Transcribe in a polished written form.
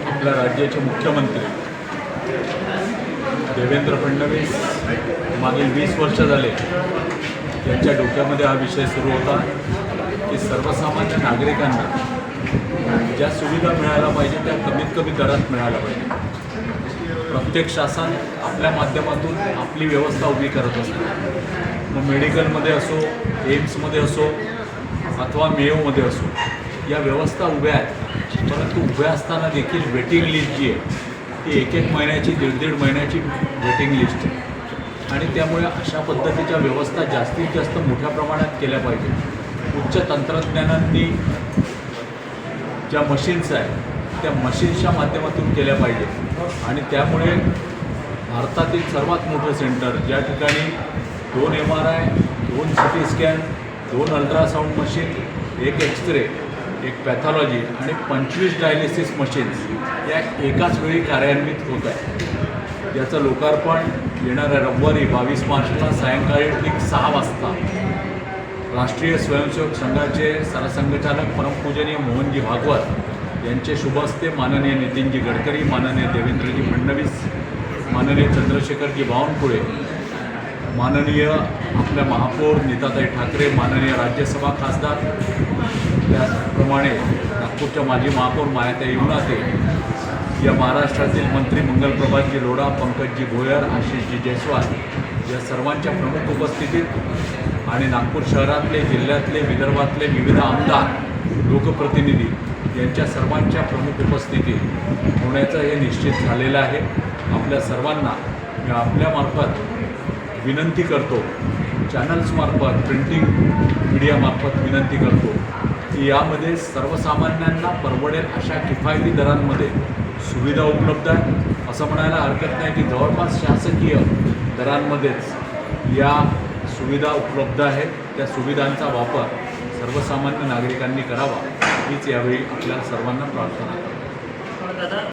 आपल्या राज्याचे मुख्यमंत्री देवेंद्र फडणवीस मागील 20 वर्ष झाले यांच्या डोक्यामध्ये हा विषय सुरू होता की सर्वसामान्य नागरिकांना ज्या सुविधा मिळायला पाहिजे त्या कमीत कमी दरात मिळायला पाहिजे। प्रत्येक शासन आपल्या माध्यमातून आपली व्यवस्था उभी करत असते। मग मेडिकलमध्ये असो, एम्समध्ये असो अथवा मेयोमध्ये असो, या व्यवस्था उभ्या आहेत, परंतु उभ्या असताना देखील वेटिंग लिस्ट जी आहे ती एक महिन्याची, दीड महिन्याची वेटिंग लिस्ट आहे आणि त्यामुळे अशा पद्धतीच्या व्यवस्था जास्तीत जास्त मोठ्या प्रमाणात केल्या पाहिजे। उच्च तंत्रज्ञानांनी ज्या मशीन्स आहेत त्या मशीन्सच्या माध्यमातून केल्या पाहिजे आणि त्यामुळे भारतातील सर्वात मोठं सेंटर ज्या ठिकाणी 2 MRI, 2 CT scan, 2 ultrasound machine, 1 x ray, 1 pathology आणि 25 डायलिसिस मशीन्स या एकाच वेळी कार्यान्वित होत आहे। याचं लोकार्पण येणाऱ्या रविवारी 22 मार्चला सायंकाळी ठीक 6 वाजता राष्ट्रीय स्वयंसेवक संघाचे सरसंघचालक परमपूजनीय मोहनजी भागवत यांचे शुभ हस्ते माननीय नितीनजी गडकरी, माननीय देवेंद्रजी फडणवीस, माननीय चंद्रशेखरजी बावनकुळे, माननीय आपल्या महापौर नीताताई ठाकरे, माननीय राज्यसभा खासदार, त्याचप्रमाणे नागपूरच्या माजी महापौर मायाताई युनाते, या महाराष्ट्रातील मंत्री मंगलप्रभातजी लोढा, पंकजजी भोयर, आशिषजी जयस्वाल या सर्वांच्या प्रमुख उपस्थितीत आणि नागपूर शहरातले, जिल्ह्यातले, विदर्भातले विविध आमदार, लोकप्रतिनिधी यांच्या सर्वांच्या प्रमुख उपस्थितीत होण्याचं हे निश्चित झालेलं आहे। आपल्या सर्वांना मी आपल्यामार्फत विनंती करतो, चॅनल्समार्फत, प्रिंटिंग मीडियामार्फत विनंती करतो की यामध्ये सर्वसामान्यांना परवडेल अशा किफायती दरांमध्ये सुविधा उपलब्ध आहे। असं म्हणायला हरकत नाही की जवळपास शासकीय दरांमध्येच या सुविधा उपलब्ध आहेत। त्या सुविधांचा वापर सर्वसामान्य नागरिकांनी करावा हीच यावेळी आपल्या सर्वांना प्रार्थना करतो।